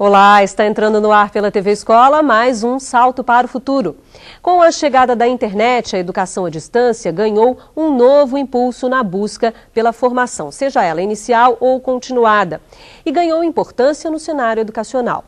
Olá, está entrando no ar pela TV Escola mais um Salto para o Futuro. Com a chegada da internet, a educação à distância ganhou um novo impulso na busca pela formação, seja ela inicial ou continuada, e ganhou importância no cenário educacional.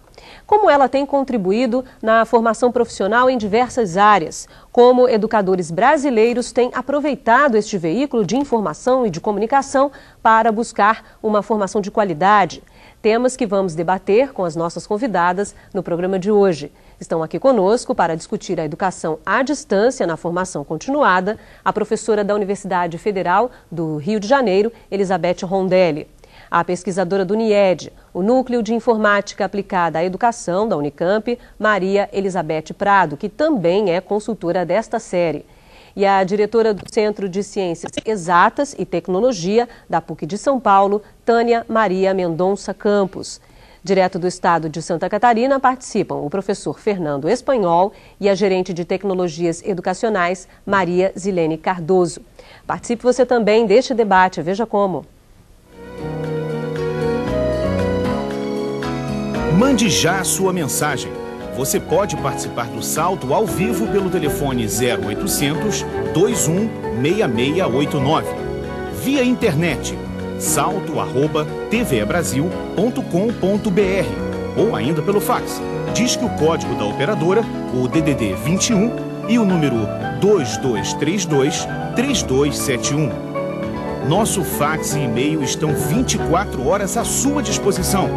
Como ela tem contribuído na formação profissional em diversas áreas, como educadores brasileiros têm aproveitado este veículo de informação e de comunicação para buscar uma formação de qualidade. Temas que vamos debater com as nossas convidadas no programa de hoje. Estão aqui conosco para discutir a educação à distância na formação continuada, a professora da Universidade Federal do Rio de Janeiro, Elizabeth Rondelli. A pesquisadora do NIED, o Núcleo de Informática Aplicada à Educação da Unicamp, Maria Elizabeth Prado, que também é consultora desta série. E a diretora do Centro de Ciências Exatas e Tecnologia da PUC de São Paulo, Tânia Maria Mendonça Campos. Direto do estado de Santa Catarina participam o professor Fernando Espanhol e a gerente de Tecnologias Educacionais, Maria Zilene Cardoso. Participe você também deste debate, veja como. Mande já a sua mensagem. Você pode participar do Salto ao vivo pelo telefone 0800 21 6689. Via internet, salto@tvebrasil.com.br ou ainda pelo fax. Disque o código da operadora, o DDD 21 e o número 2232-3271. Nosso fax e e-mail estão 24 horas à sua disposição.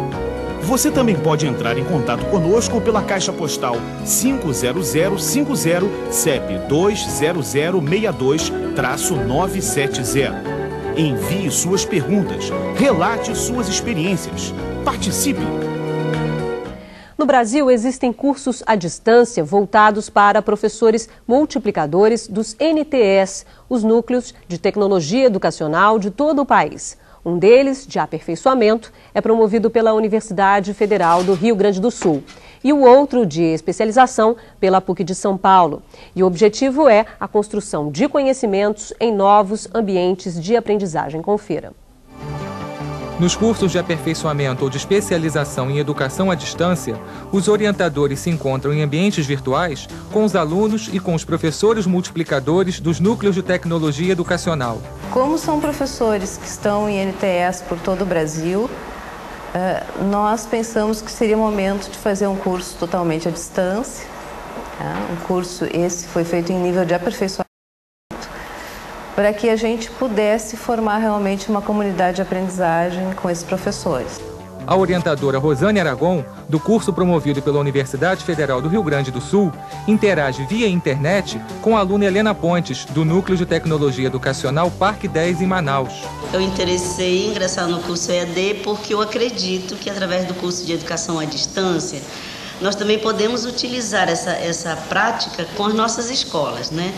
Você também pode entrar em contato conosco pela Caixa Postal 50050, CEP 20062-970. Envie suas perguntas, relate suas experiências. Participe! No Brasil, existem cursos à distância voltados para professores multiplicadores dos NTEs, os Núcleos de Tecnologia Educacional de todo o país. Um deles, de aperfeiçoamento, é promovido pela Universidade Federal do Rio Grande do Sul e o outro, de especialização, pela PUC de São Paulo. E o objetivo é a construção de conhecimentos em novos ambientes de aprendizagem. Confira. Nos cursos de aperfeiçoamento ou de especialização em educação à distância, os orientadores se encontram em ambientes virtuais com os alunos e com os professores multiplicadores dos núcleos de tecnologia educacional. Como são professores que estão em NTEs por todo o Brasil, nós pensamos que seria o momento de fazer um curso totalmente à distância. Um curso esse foi feito em nível de aperfeiçoamento, para que a gente pudesse formar realmente uma comunidade de aprendizagem com esses professores. A orientadora Rosane Aragon, do curso promovido pela Universidade Federal do Rio Grande do Sul, interage via internet com a aluna Helena Pontes, do Núcleo de Tecnologia Educacional Parque 10 em Manaus. Eu interessei em ingressar no curso EAD porque eu acredito que através do curso de educação à distância, nós também podemos utilizar essa prática com as nossas escolas, né?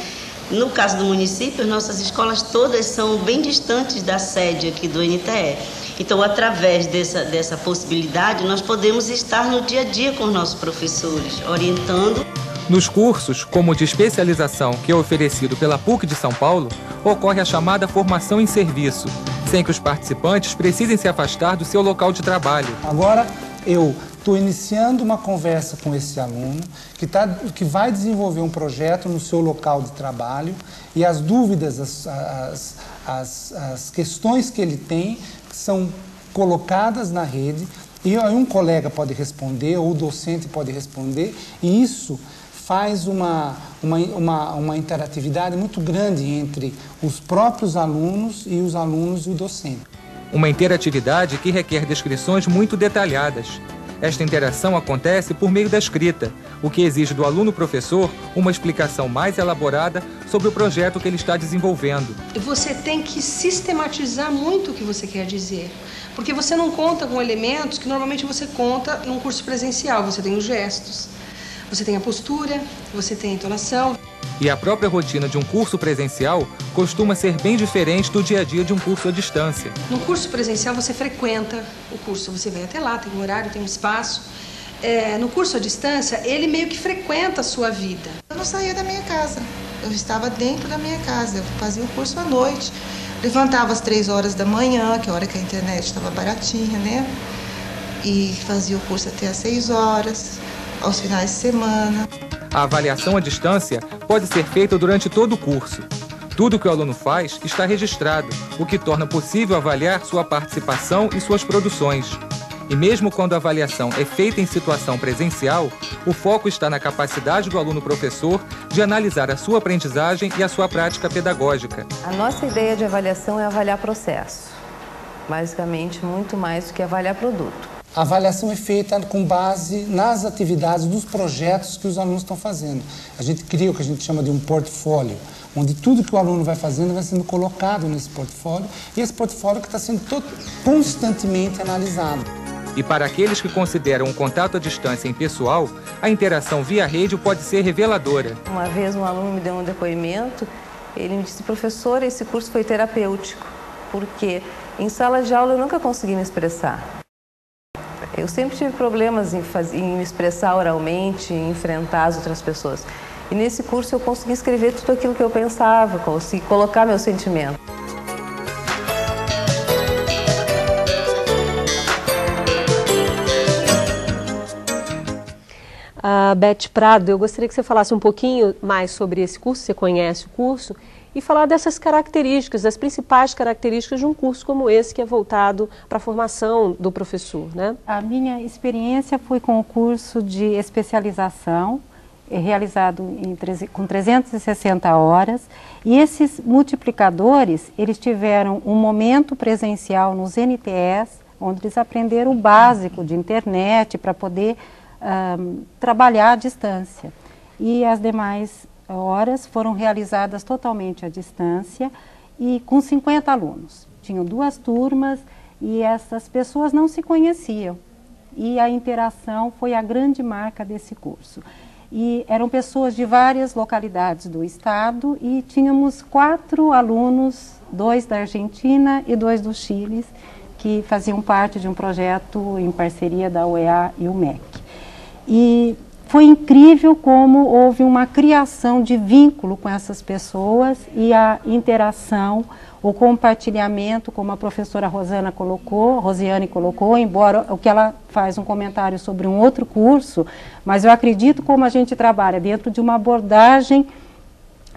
No caso do município, as nossas escolas todas são bem distantes da sede aqui do NTE. Então, através dessa possibilidade, nós podemos estar no dia a dia com os nossos professores, orientando. Nos cursos, como o de especialização que é oferecido pela PUC de São Paulo, ocorre a chamada formação em serviço, sem que os participantes precisem se afastar do seu local de trabalho. Agora, eu estou iniciando uma conversa com esse aluno que vai desenvolver um projeto no seu local de trabalho e as dúvidas, as questões que ele tem são colocadas na rede e aí um colega pode responder ou o docente pode responder e isso faz uma interatividade muito grande entre os próprios alunos e os alunos e o docente. Uma interatividade que requer descrições muito detalhadas. Esta interação acontece por meio da escrita, o que exige do aluno-professor uma explicação mais elaborada sobre o projeto que ele está desenvolvendo. Você tem que sistematizar muito o que você quer dizer, porque você não conta com elementos que normalmente você conta num curso presencial. Você tem os gestos, você tem a postura, você tem a entonação. E a própria rotina de um curso presencial costuma ser bem diferente do dia a dia de um curso à distância. No curso presencial você frequenta o curso, você vem até lá, tem um horário, tem um espaço. No curso à distância, ele meio que frequenta a sua vida. Eu não saía da minha casa, eu estava dentro da minha casa, eu fazia o curso à noite. Levantava às 3 horas da manhã, que é a hora que a internet estava baratinha, né? e fazia o curso até às 6 horas, aos finais de semana. A avaliação à distância pode ser feita durante todo o curso. Tudo que o aluno faz está registrado, o que torna possível avaliar sua participação e suas produções. E mesmo quando a avaliação é feita em situação presencial, o foco está na capacidade do aluno-professor de analisar a sua aprendizagem e a sua prática pedagógica. A nossa ideia de avaliação é avaliar processo, basicamente muito mais do que avaliar produto. A avaliação é feita com base nas atividades dos projetos que os alunos estão fazendo. A gente cria o que a gente chama de um portfólio, onde tudo que o aluno vai fazendo vai sendo colocado nesse portfólio, e esse portfólio que está sendo constantemente analisado. E para aqueles que consideram o contato à distância impessoal, a interação via rede pode ser reveladora. Uma vez um aluno me deu um depoimento, ele me disse: professora, esse curso foi terapêutico, porque em sala de aula eu nunca consegui me expressar. Eu sempre tive problemas em me expressar oralmente, em enfrentar as outras pessoas. E nesse curso eu consegui escrever tudo aquilo que eu pensava, consegui colocar meu sentimento. Beth Prado, eu gostaria que você falasse um pouquinho mais sobre esse curso, você conhece o curso, e falar dessas características, das principais características de um curso como esse, que é voltado para a formação do professor, né? A minha experiência foi com o curso de especialização, realizado com 360 horas, e esses multiplicadores, eles tiveram um momento presencial nos NTS, onde eles aprenderam o básico de internet para poder trabalhar à distância. E as demais horas foram realizadas totalmente à distância e com 50 alunos. Tinham 2 turmas e essas pessoas não se conheciam. E a interação foi a grande marca desse curso. E eram pessoas de várias localidades do estado e tínhamos 4 alunos, 2 da Argentina e 2 do Chile, que faziam parte de um projeto em parceria da UEA e o MEC. E foi incrível como houve uma criação de vínculo com essas pessoas e a interação, o compartilhamento, como a professora Rosiane colocou, embora o que ela faz um comentário sobre um outro curso, mas eu acredito como a gente trabalha dentro de uma abordagem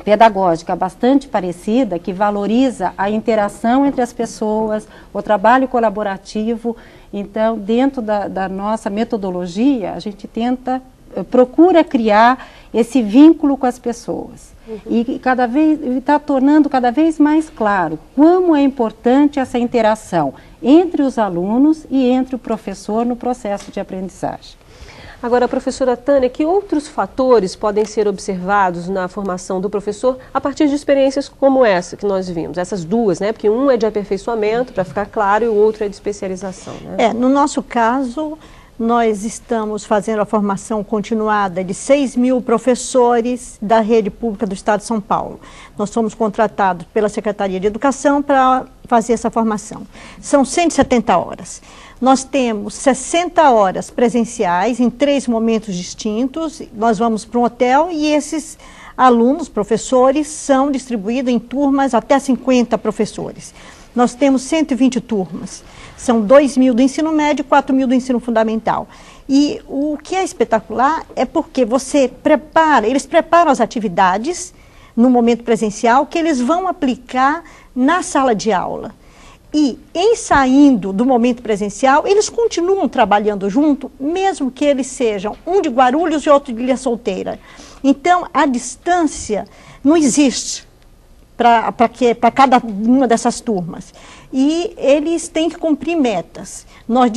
pedagógica bastante parecida, que valoriza a interação entre as pessoas, o trabalho colaborativo. Então, dentro da nossa metodologia, a gente procura criar esse vínculo com as pessoas. E cada vez está tornando cada vez mais claro como é importante essa interação entre os alunos e entre o professor no processo de aprendizagem. Agora, professora Tânia, que outros fatores podem ser observados na formação do professor a partir de experiências como essa que nós vimos? Essas duas, né? Porque um é de aperfeiçoamento, para ficar claro, e o outro é de especialização, né? No nosso caso, nós estamos fazendo a formação continuada de 6.000 professores da rede pública do Estado de São Paulo. Nós somos contratados pela Secretaria de Educação para fazer essa formação. São 170 horas. Nós temos 60 horas presenciais em 3 momentos distintos. Nós vamos para um hotel e esses alunos, professores, são distribuídos em turmas até 50 professores. Nós temos 120 turmas. São 2.000 do ensino médio e 4.000 do ensino fundamental. E o que é espetacular é porque eles preparam as atividades no momento presencial que eles vão aplicar na sala de aula. E em saindo do momento presencial, eles continuam trabalhando junto, mesmo que eles sejam um de Guarulhos e outro de Ilha Solteira. Então, a distância não existe para cada uma dessas turmas. E eles têm que cumprir metas. Nós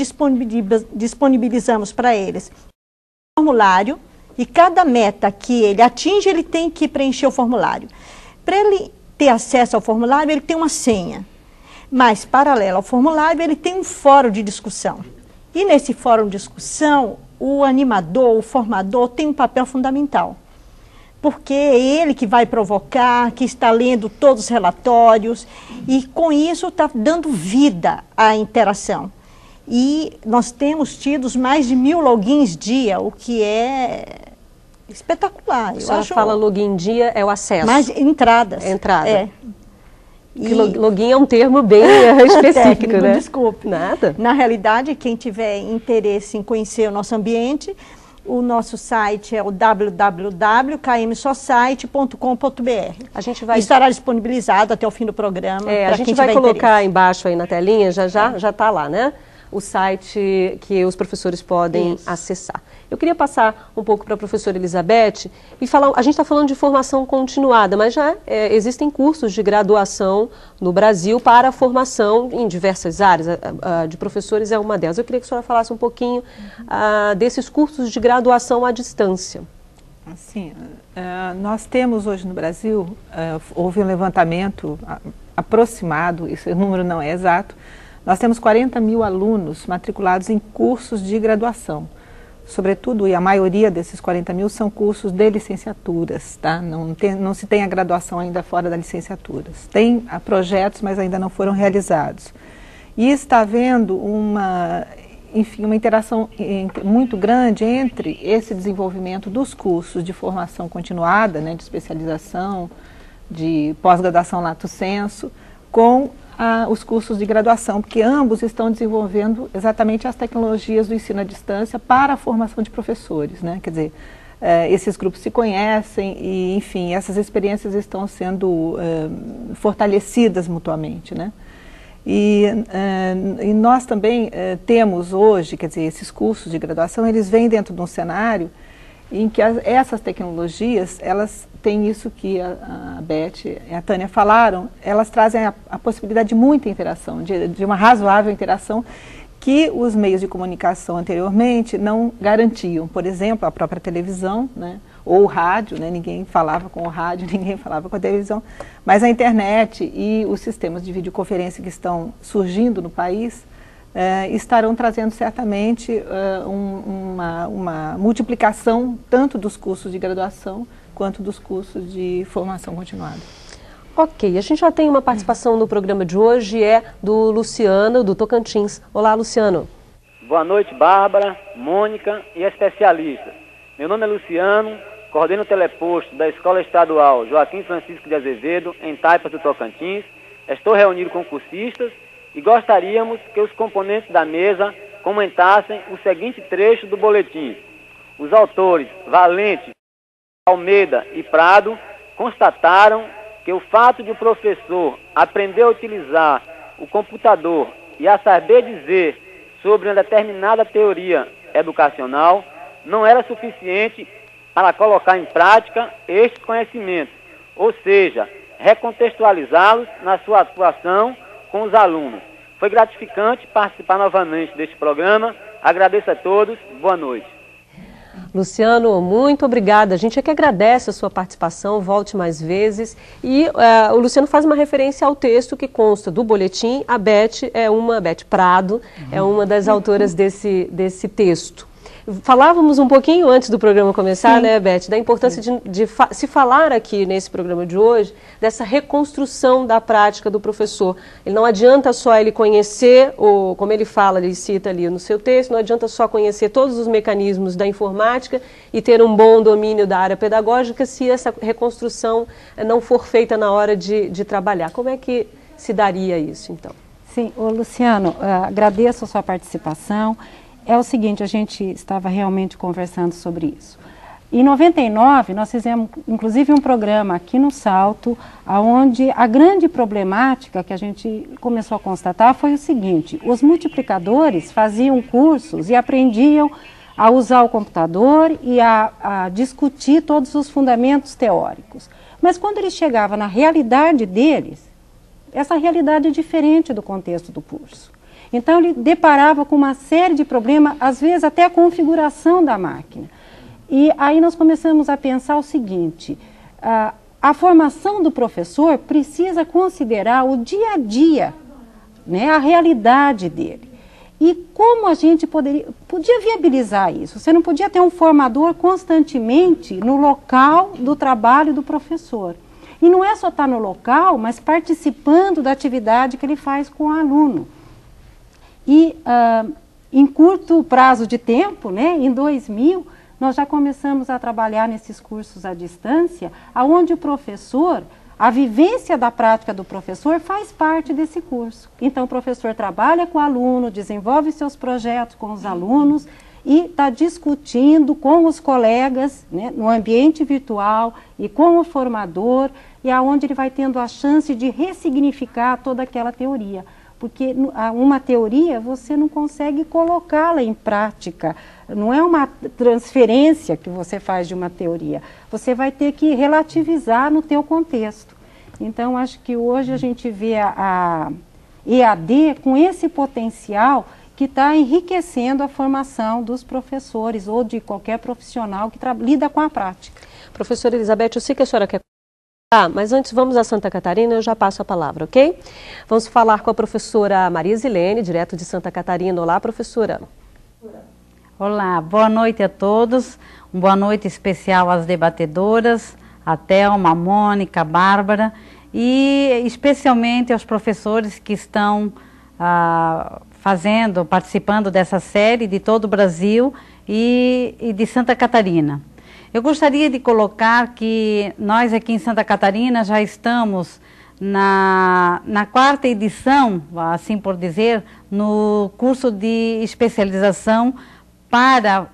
disponibilizamos para eles um formulário e cada meta que ele atinge, ele tem que preencher o formulário. Para ele ter acesso ao formulário, ele tem uma senha. Mas, paralelo ao formulário, ele tem um fórum de discussão. E nesse fórum de discussão, o animador, o formador, tem um papel fundamental. Porque é ele que vai provocar, que está lendo todos os relatórios, e com isso está dando vida à interação. E nós temos tido mais de 1.000 logins dia, o que é espetacular. A senhora fala login dia, é o acesso. Mais entradas. Entrada. Login é um termo bem específico, técnico, né? Desculpe. Nada. Na realidade, quem tiver interesse em conhecer o nosso ambiente, o nosso site é o www.kmsociety.com.br. A gente vai... Estará disponibilizado até o fim do programa. A gente vai colocar embaixo aí na telinha, já está lá, né? O site que os professores podem acessar. Eu queria passar um pouco para a professora Elizabeth e falar, a gente está falando de formação continuada, mas já existem cursos de graduação no Brasil para a formação em diversas áreas, de professores é uma delas. Eu queria que a senhora falasse um pouquinho desses cursos de graduação à distância. Assim, nós temos hoje no Brasil, houve um levantamento aproximado, esse número não é exato, nós temos 40 mil alunos matriculados em cursos de graduação. Sobretudo, e a maioria desses 40 mil são cursos de licenciaturas, tá? Não se tem a graduação ainda fora das licenciaturas. Tem projetos, mas ainda não foram realizados. E está havendo uma interação muito grande entre esse desenvolvimento dos cursos de formação continuada, né, de especialização, de pós-graduação lato sensu, com os cursos de graduação, porque ambos estão desenvolvendo exatamente as tecnologias do ensino à distância para a formação de professores, né? Quer dizer, esses grupos se conhecem e, enfim, essas experiências estão sendo fortalecidas mutuamente, né? E nós também temos hoje, quer dizer, esses cursos de graduação, eles vêm dentro de um cenário em que essas tecnologias, elas têm isso que a Beth e a Tânia falaram, elas trazem a possibilidade de muita interação, de uma razoável interação que os meios de comunicação anteriormente não garantiam. Por exemplo, a própria televisão, né, ou o rádio, né, ninguém falava com o rádio, ninguém falava com a televisão, mas a internet e os sistemas de videoconferência que estão surgindo no país estarão trazendo certamente uma multiplicação tanto dos cursos de graduação quanto dos cursos de formação continuada. Ok, a gente já tem uma participação no programa de hoje, é do Luciano, do Tocantins. Olá, Luciano. Boa noite, Bárbara, Mônica e especialistas. Meu nome é Luciano, coordeno o teleposto da Escola Estadual Joaquim Francisco de Azevedo, em Taipas do Tocantins. Estou reunido com cursistas e gostaríamos que os componentes da mesa comentassem o seguinte trecho do boletim. Os autores Valente, Almeida e Prado constataram que o fato de o professor aprender a utilizar o computador e a saber dizer sobre uma determinada teoria educacional não era suficiente para colocar em prática estes conhecimentos, ou seja, recontextualizá-los na sua atuação com os alunos. Foi gratificante participar novamente deste programa. Agradeço a todos. Boa noite. Luciano, muito obrigada. A gente é que agradece a sua participação, volte mais vezes. E o Luciano faz uma referência ao texto que consta do boletim. A Beth Prado é uma das autoras desse texto. Falávamos um pouquinho antes do programa começar, né, Beth, da importância de se falar aqui nesse programa de hoje, dessa reconstrução da prática do professor. Ele não adianta só ele conhecer, como ele fala, ele cita ali no seu texto, não adianta só conhecer todos os mecanismos da informática e ter um bom domínio da área pedagógica se essa reconstrução não for feita na hora de trabalhar. Como é que se daria isso, então? Sim, Luciano, agradeço a sua participação. É o seguinte, a gente estava realmente conversando sobre isso. Em 99, nós fizemos, inclusive, um programa aqui no Salto, onde a grande problemática que a gente começou a constatar foi o seguinte: os multiplicadores faziam cursos e aprendiam a usar o computador e a discutir todos os fundamentos teóricos. Mas quando eles chegavam na realidade deles, essa realidade é diferente do contexto do curso. Então, ele deparava com uma série de problemas, às vezes até a configuração da máquina. E aí nós começamos a pensar o seguinte: a formação do professor precisa considerar o dia a dia, né, a realidade dele. E como a gente podia viabilizar isso? Você não podia ter um formador constantemente no local do trabalho do professor. E não é só estar no local, mas participando da atividade que ele faz com o aluno. E em curto prazo de tempo, né, em 2000, nós já começamos a trabalhar nesses cursos à distância, onde o professor, a vivência da prática do professor faz parte desse curso. Então, o professor trabalha com o aluno, desenvolve seus projetos com os alunos e está discutindo com os colegas, né, no ambiente virtual e com o formador, e aonde ele vai tendo a chance de ressignificar toda aquela teoria. Porque uma teoria você não consegue colocá-la em prática, não é uma transferência que você faz de uma teoria, você vai ter que relativizar no teu contexto. Então, acho que hoje a gente vê a EAD com esse potencial que está enriquecendo a formação dos professores ou de qualquer profissional que lida com a prática. Professora Elizabeth, eu sei que a senhora quer... mas antes vamos a Santa Catarina, eu já passo a palavra, ok? Vamos falar com a professora Maria Zilene, direto de Santa Catarina. Olá, professora. Olá, boa noite a todos. Uma boa noite especial às debatedoras, a Thelma, a Mônica, a Bárbara e especialmente aos professores que estão participando dessa série de todo o Brasil e de Santa Catarina. Eu gostaria de colocar que nós aqui em Santa Catarina já estamos na 4ª edição, assim por dizer, no curso de especialização para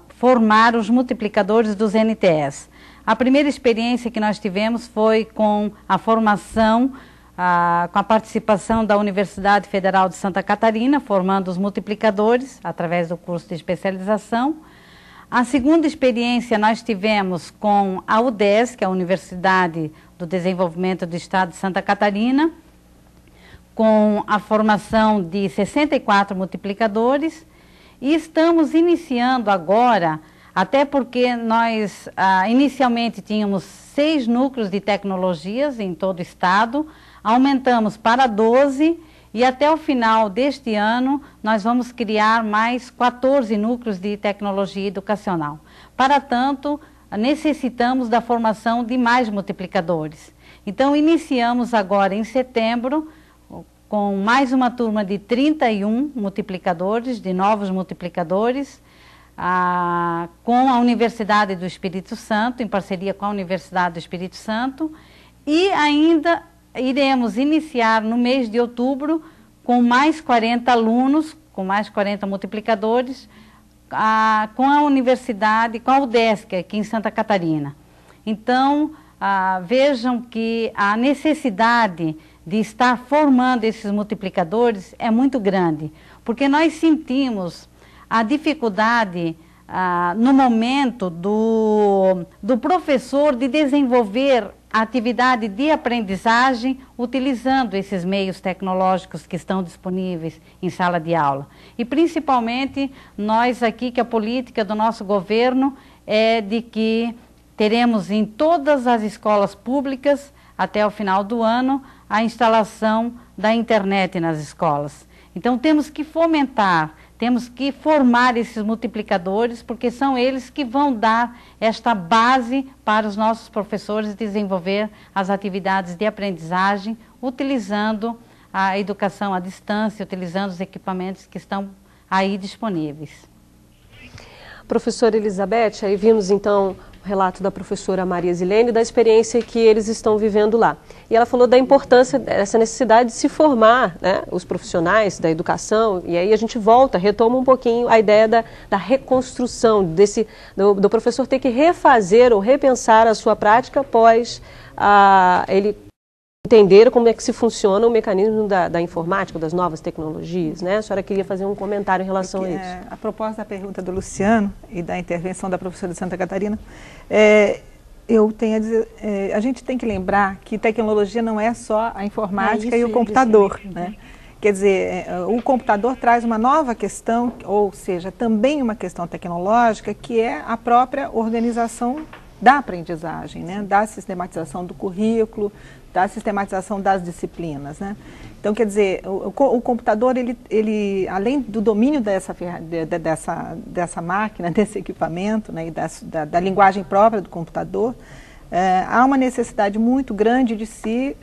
formar os multiplicadores dos NTS. A primeira experiência que nós tivemos foi com a formação, com a participação da Universidade Federal de Santa Catarina, formando os multiplicadores através do curso de especialização. A segunda experiência nós tivemos com a UDESC, que é a Universidade do Desenvolvimento do Estado de Santa Catarina, com a formação de 64 multiplicadores, e estamos iniciando agora, até porque nós inicialmente tínhamos 6 núcleos de tecnologias em todo o estado, aumentamos para 12 e até o final deste ano nós vamos criar mais 14 núcleos de tecnologia educacional. Para tanto, necessitamos da formação de mais multiplicadores. Então, iniciamos agora em setembro com mais uma turma de 31 multiplicadores, de novos multiplicadores, com a Universidade do Espírito Santo, em parceria com a Universidade do Espírito Santo, e ainda iremos iniciar no mês de outubro com mais 40 alunos, com mais 40 multiplicadores, com a Universidade, com a UDESC, aqui em Santa Catarina. Então, vejam que a necessidade de estar formando esses multiplicadores é muito grande, porque nós sentimos a dificuldade no momento do professor de desenvolver a atividade de aprendizagem utilizando esses meios tecnológicos que estão disponíveis em sala de aula. E principalmente nós aqui, que a política do nosso governo é de que teremos em todas as escolas públicas, até o final do ano, a instalação da internet nas escolas. Então temos que fomentar, temos que formar esses multiplicadores, porque são eles que vão dar esta base para os nossos professores desenvolver as atividades de aprendizagem, utilizando a educação à distância, utilizando os equipamentos que estão aí disponíveis. Professora Elizabeth, aí vimos então o relato da professora Maria Zilene da experiência que eles estão vivendo lá. E ela falou da importância, dessa necessidade de se formar, né, os profissionais da educação, e aí a gente retoma um pouquinho a ideia da reconstrução, do professor ter que refazer ou repensar a sua prática após ele entender como é que se funciona o mecanismo da informática, das novas tecnologias, né? A senhora queria fazer um comentário em relação a isso. A propósito da pergunta do Luciano e da intervenção da professora de Santa Catarina, eu tenho a dizer, a gente tem que lembrar que tecnologia não é só a informática e o computador, né? Quer dizer, o computador traz uma nova questão, ou seja, também uma questão tecnológica, que é a própria organização da aprendizagem, né? Da sistematização do currículo, da sistematização das disciplinas, né? Então, quer dizer, o computador, ele além do domínio dessa máquina, desse equipamento, né, e da linguagem própria do computador, há uma necessidade muito grande de se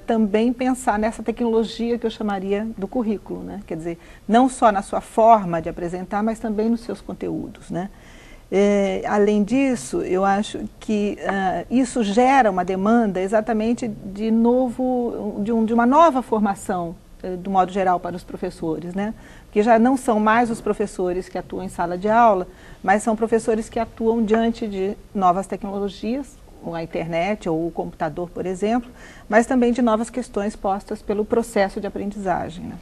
também pensar nessa tecnologia que eu chamaria do currículo, né? Quer dizer, não só na sua forma de apresentar, mas também nos seus conteúdos, né? Além disso, eu acho que isso gera uma demanda exatamente de uma nova formação, do modo geral, para os professores, né? Porque já não são mais os professores que atuam em sala de aula, mas são professores que atuam diante de novas tecnologias, a internet ou o computador, por exemplo, mas também de novas questões postas pelo processo de aprendizagem, né?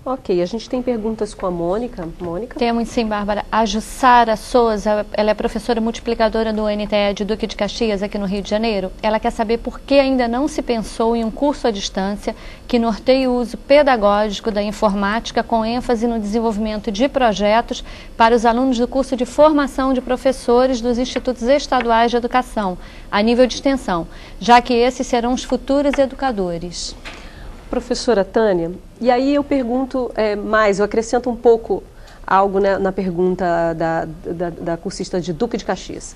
Ok, a gente tem perguntas com a Mônica. Mônica? Temos sim, Bárbara. A Jussara Souza, ela é professora multiplicadora do NTE de Duque de Caxias, aqui no Rio de Janeiro. Ela quer saber por que ainda não se pensou em um curso à distância que norteie o uso pedagógico da informática com ênfase no desenvolvimento de projetos para os alunos do curso de formação de professores dos institutos estaduais de educação, a nível de extensão, já que esses serão os futuros educadores. Professora Tânia, e aí eu pergunto eu acrescento um pouco algo, né, na pergunta da cursista de Duque de Caxias.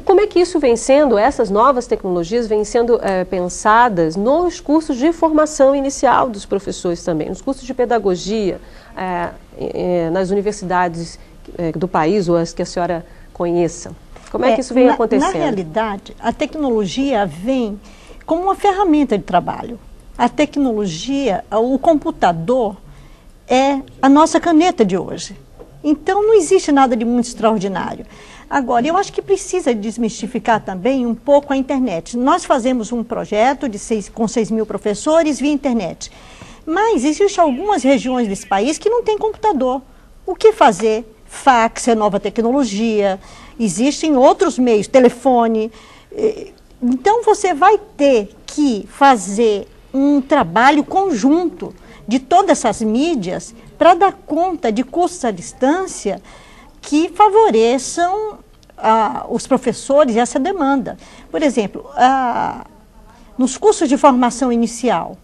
Como é que isso vem sendo, essas novas tecnologias vêm sendo pensadas nos cursos de formação inicial dos professores também, nos cursos de pedagogia, nas universidades do país ou as que a senhora conheça? Como é que isso vem acontecendo? Na realidade, a tecnologia vem como uma ferramenta de trabalho. A tecnologia, o computador é a nossa caneta de hoje. Então não existe nada de muito extraordinário. Agora, eu acho que precisa desmistificar também um pouco a internet. Nós fazemos um projeto com 6.000 professores via internet. Mas existem algumas regiões desse país que não tem computador. O que fazer? Fax é nova tecnologia, existem outros meios, telefone. Então você vai ter que fazer um trabalho conjunto de todas essas mídias para dar conta de cursos à distância que favoreçam os professores e essa demanda. Por exemplo, nos cursos de formação inicial,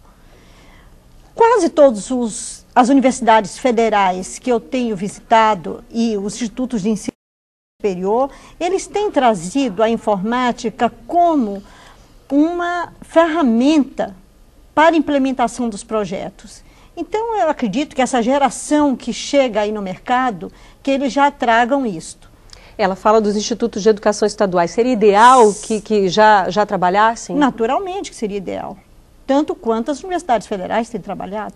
quase todas as universidades federais que eu tenho visitado e os institutos de ensino superior, eles têm trazido a informática como uma ferramenta para a implementação dos projetos. Então, eu acredito que essa geração que chega aí no mercado, que eles já tragam isto. Ela fala dos institutos de educação estaduais. Seria ideal que já trabalhassem? Naturalmente que seria ideal. Tanto quanto as universidades federais têm trabalhado.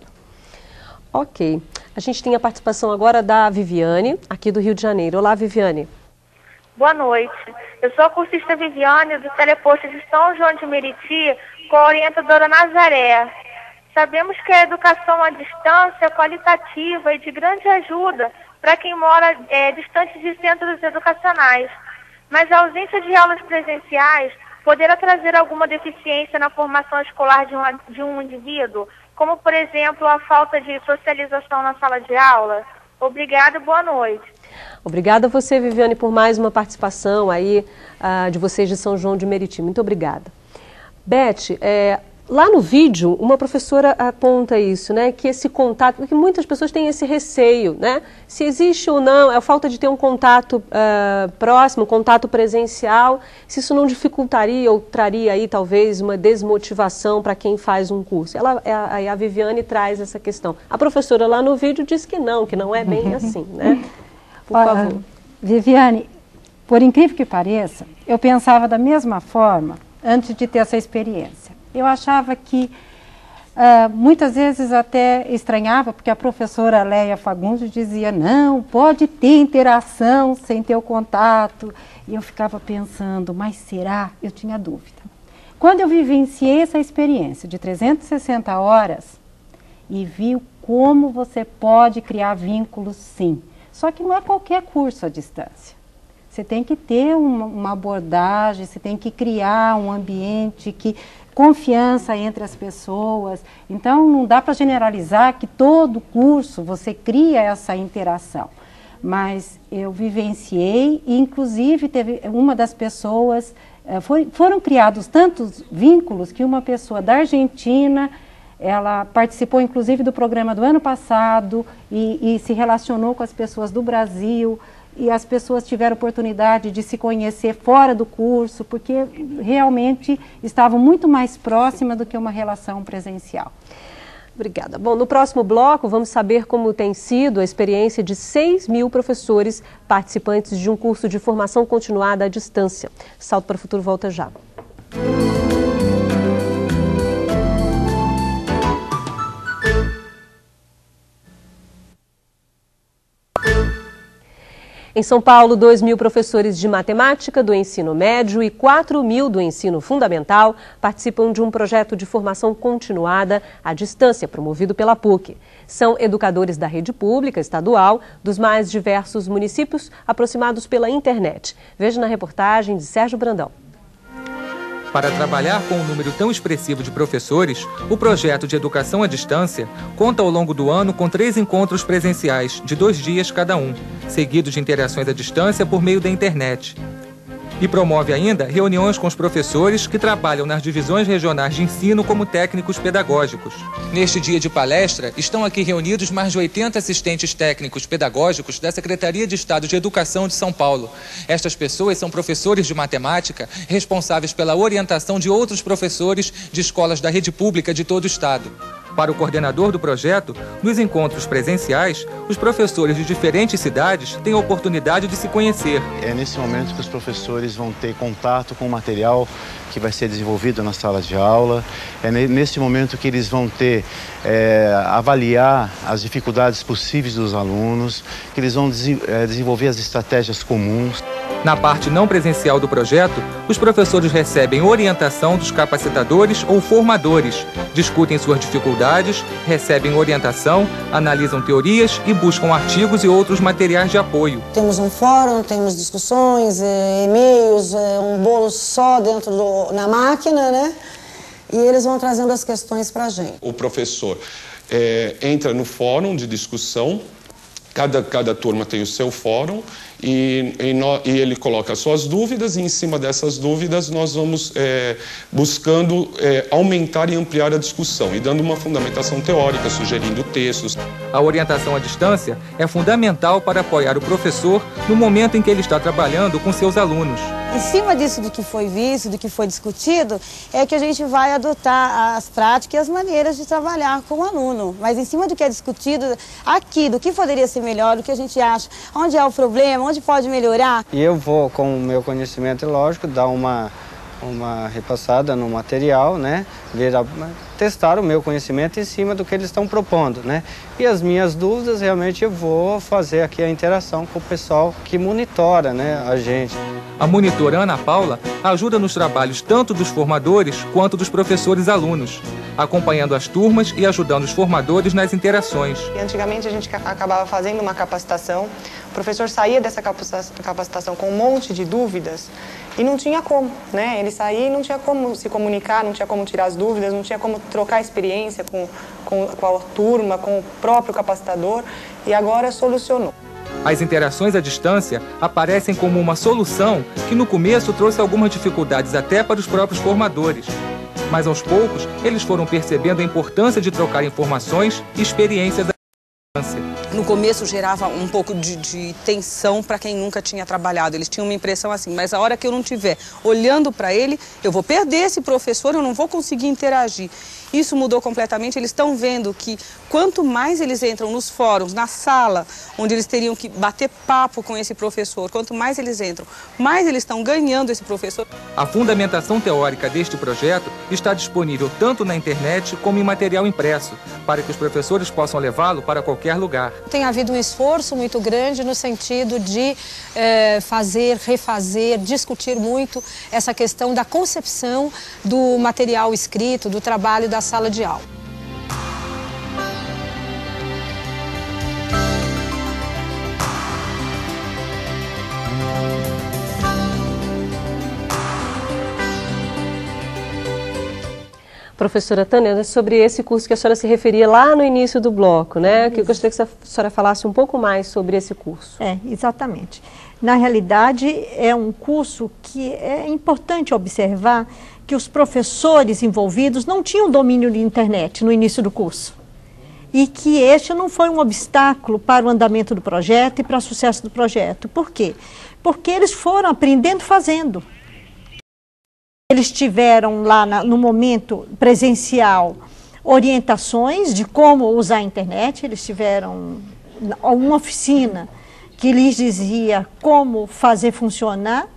Ok. A gente tem a participação agora da Viviane, aqui do Rio de Janeiro. Olá, Viviane. Boa noite. Eu sou a cursista Viviane, do Teleposto de São João de Meriti, com a orientadora Nazaré. Sabemos que a educação à distância é qualitativa e de grande ajuda para quem mora distante de centros educacionais. Mas a ausência de aulas presenciais poderá trazer alguma deficiência na formação escolar de um indivíduo, como, por exemplo, a falta de socialização na sala de aula? Obrigada e boa noite. Obrigada a você, Viviane, por mais uma participação aí de vocês de São João de Meriti. Muito obrigada. Beth, lá no vídeo, uma professora aponta isso, né, que esse contato, porque muitas pessoas têm esse receio, né, se existe ou não, é a falta de ter um contato próximo, um contato presencial, se isso não dificultaria ou traria aí talvez uma desmotivação para quem faz um curso. A Viviane traz essa questão. A professora lá no vídeo diz que não é bem assim, né? Por favor. Viviane, por incrível que pareça, eu pensava da mesma forma antes de ter essa experiência. Eu achava que muitas vezes até estranhava, porque a professora Leia Fagundes dizia, não, pode ter interação sem ter o contato. E eu ficava pensando, mas será? Eu tinha dúvida. Quando eu vivenciei essa experiência de 360 horas e vi como você pode criar vínculos, sim. Só que não é qualquer curso à distância. Você tem que ter uma abordagem, você tem que criar um ambiente confiança entre as pessoas. Então, não dá para generalizar que todo curso você cria essa interação. Mas eu vivenciei e, inclusive, teve uma das pessoas... foram criados tantos vínculos que uma pessoa da Argentina... Ela participou, inclusive, do programa do ano passado e se relacionou com as pessoas do Brasil. E as pessoas tiveram oportunidade de se conhecer fora do curso, porque realmente estavam muito mais próximas do que uma relação presencial. Obrigada. Bom, no próximo bloco vamos saber como tem sido a experiência de 6.000 professores participantes de um curso de formação continuada à distância. Salto para o Futuro volta já. Em São Paulo, 2.000 professores de matemática do ensino médio e 4.000 do ensino fundamental participam de um projeto de formação continuada à distância, promovido pela PUC. São educadores da rede pública estadual dos mais diversos municípios, aproximados pela internet. Veja na reportagem de Sérgio Brandão. Para trabalhar com um número tão expressivo de professores, o projeto de educação à distância conta ao longo do ano com 3 encontros presenciais, de 2 dias cada um, seguidos de interações à distância por meio da internet. E promove ainda reuniões com os professores que trabalham nas divisões regionais de ensino como técnicos pedagógicos. Neste dia de palestra, estão aqui reunidos mais de 80 assistentes técnicos pedagógicos da Secretaria de Estado de Educação de São Paulo. Estas pessoas são professores de matemática responsáveis pela orientação de outros professores de escolas da rede pública de todo o estado. Para o coordenador do projeto, nos encontros presenciais, os professores de diferentes cidades têm a oportunidade de se conhecer. É nesse momento que os professores vão ter contato com o material que vai ser desenvolvido na sala de aula. É nesse momento que eles vão ter, avaliar as dificuldades possíveis dos alunos, que eles vão desenvolver as estratégias comuns. Na parte não presencial do projeto, os professores recebem orientação dos capacitadores ou formadores, discutem suas dificuldades, recebem orientação, analisam teorias e buscam artigos e outros materiais de apoio. Temos um fórum, temos discussões, e-mails, um bolo só na máquina, né? E eles vão trazendo as questões para a gente. O professor entra no fórum de discussão, cada turma tem o seu fórum, e ele coloca as suas dúvidas, e em cima dessas dúvidas nós vamos buscando aumentar e ampliar a discussão e dando uma fundamentação teórica, sugerindo textos. A orientação à distância é fundamental para apoiar o professor no momento em que ele está trabalhando com seus alunos. Em cima disso do que foi visto, do que foi discutido, é que a gente vai adotar as práticas e as maneiras de trabalhar com o aluno. Mas em cima do que é discutido aqui, do que poderia ser melhor, do que a gente acha, onde é o problema, onde pode melhorar. E eu vou, com o meu conhecimento, lógico, dar uma repassada no material, né? Testar o meu conhecimento em cima do que eles estão propondo, né? E as minhas dúvidas, realmente, eu vou fazer aqui a interação com o pessoal que monitora, né, a gente. A monitora Ana Paula ajuda nos trabalhos tanto dos formadores quanto dos professores alunos, acompanhando as turmas e ajudando os formadores nas interações. Antigamente a gente acabava fazendo uma capacitação, o professor saía dessa capacitação com um monte de dúvidas e não tinha como, né? Ele saía e não tinha como se comunicar, não tinha como tirar as dúvidas, não tinha como trocar experiência com a turma, com o próprio capacitador, e agora solucionou. As interações à distância aparecem como uma solução que no começo trouxe algumas dificuldades até para os próprios formadores. Mas aos poucos, eles foram percebendo a importância de trocar informações e experiências à distância. No começo gerava um pouco de tensão para quem nunca tinha trabalhado. Eles tinham uma impressão assim, mas a hora que eu não estiver olhando para ele, eu vou perder esse professor, eu não vou conseguir interagir. Isso mudou completamente, eles estão vendo que quanto mais eles entram nos fóruns, na sala, onde eles teriam que bater papo com esse professor, quanto mais eles entram, mais eles estão ganhando esse professor. A fundamentação teórica deste projeto está disponível tanto na internet como em material impresso, para que os professores possam levá-lo para qualquer lugar. Tem havido um esforço muito grande no sentido de fazer, refazer, discutir muito essa questão da concepção do material escrito, do trabalho da sala de aula. Professora Tânia, sobre esse curso que a senhora se referia lá no início do bloco, né? Que eu gostaria que a senhora falasse um pouco mais sobre esse curso. Exatamente. Na realidade, é um curso que é importante observar que os professores envolvidos não tinham domínio de internet no início do curso. E que este não foi um obstáculo para o andamento do projeto e para o sucesso do projeto. Por quê? Porque eles foram aprendendo fazendo. Eles tiveram lá no momento presencial orientações de como usar a internet. Eles tiveram uma oficina que lhes dizia como fazer funcionar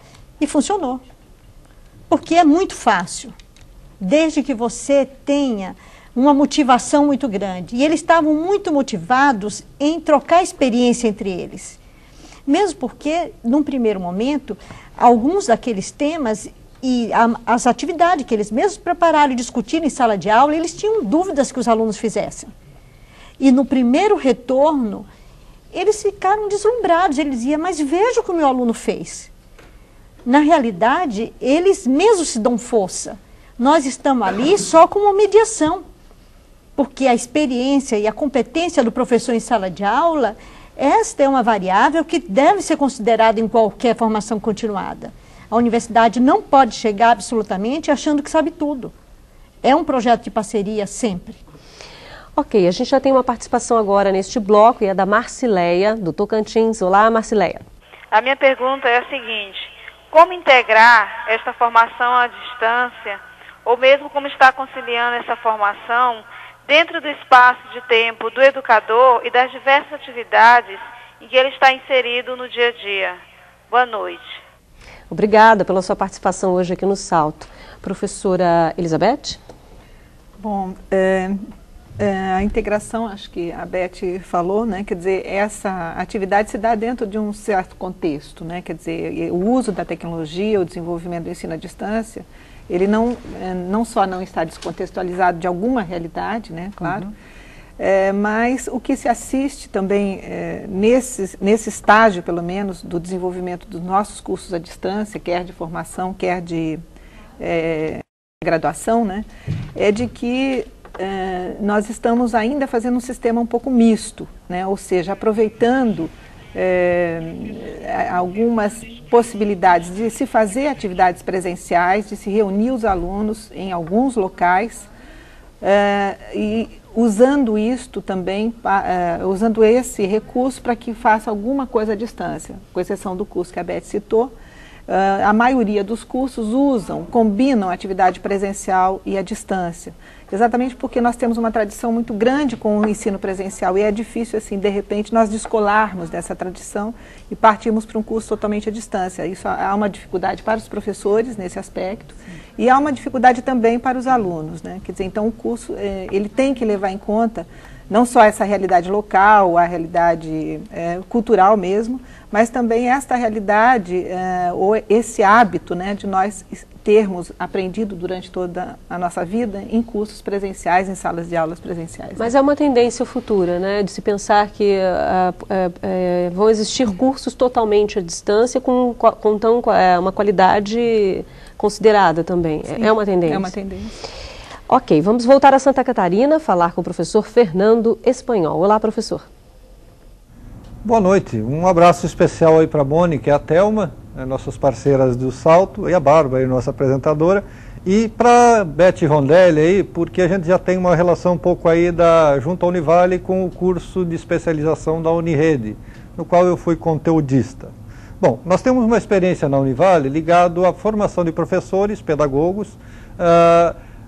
e funcionou. Porque é muito fácil, desde que você tenha uma motivação muito grande. E eles estavam muito motivados em trocar experiência entre eles. Mesmo porque, num primeiro momento, alguns daqueles temas e as atividades que eles mesmos prepararam e discutiram em sala de aula, eles tinham dúvidas que os alunos fizessem. E no primeiro retorno, eles ficaram deslumbrados. Eles diziam, mas veja o que o meu aluno fez. Na realidade, eles mesmos se dão força. Nós estamos ali só com uma mediação. Porque a experiência e a competência do professor em sala de aula, esta é uma variável que deve ser considerada em qualquer formação continuada. A universidade não pode chegar absolutamente achando que sabe tudo. É um projeto de parceria sempre. Ok, a gente já tem uma participação agora neste bloco e é da Marcileia, do Tocantins. Olá, Marcileia. A minha pergunta é a seguinte: como integrar esta formação à distância, ou mesmo como está conciliando essa formação dentro do espaço de tempo do educador e das diversas atividades em que ele está inserido no dia a dia? Boa noite. Obrigada pela sua participação hoje aqui no Salto. Professora Elizabeth? Bom, a integração, acho que a Beth falou, né? Quer dizer, essa atividade se dá dentro de um certo contexto, né? Quer dizer, o uso da tecnologia, o desenvolvimento do ensino à distância, ele não só não está descontextualizado de alguma realidade, né? Claro, mas o que se assiste também nesse estágio, pelo menos, do desenvolvimento dos nossos cursos à distância, quer de formação, quer de graduação, né? É de que nós estamos ainda fazendo um sistema um pouco misto, né? Ou seja, aproveitando algumas possibilidades de se fazer atividades presenciais, de se reunir os alunos em alguns locais e usando isto também, usando esse recurso para que faça alguma coisa à distância, com exceção do curso que a Beth citou. A maioria dos cursos combinam a atividade presencial e a distância, exatamente porque nós temos uma tradição muito grande com o ensino presencial e é difícil, assim, de repente, nós descolarmos dessa tradição e partirmos para um curso totalmente à distância. Isso há uma dificuldade para os professores nesse aspecto. Sim. E há uma dificuldade também para os alunos, né? Quer dizer, então o curso ele tem que levar em conta não só essa realidade local, a realidade cultural mesmo, mas também esta realidade, ou esse hábito, né, de nós termos aprendido durante toda a nossa vida em cursos presenciais, em salas de aulas presenciais. Mas é uma tendência futura, né, de se pensar que vão existir cursos totalmente à distância com uma qualidade considerada também. Sim, é uma tendência. É uma tendência. Ok, vamos voltar a Santa Catarina, falar com o professor Fernando Espanhol. Olá, professor. Boa noite. Um abraço especial aí para a Mônica e a Thelma, nossas parceiras do Salto, e a Bárbara, aí, nossa apresentadora, e para Beth Rondelli aí, porque a gente já tem uma relação um pouco aí junto à Univale com o curso de especialização da Unirede, no qual eu fui conteudista. Bom, nós temos uma experiência na Univale ligado à formação de professores, pedagogos,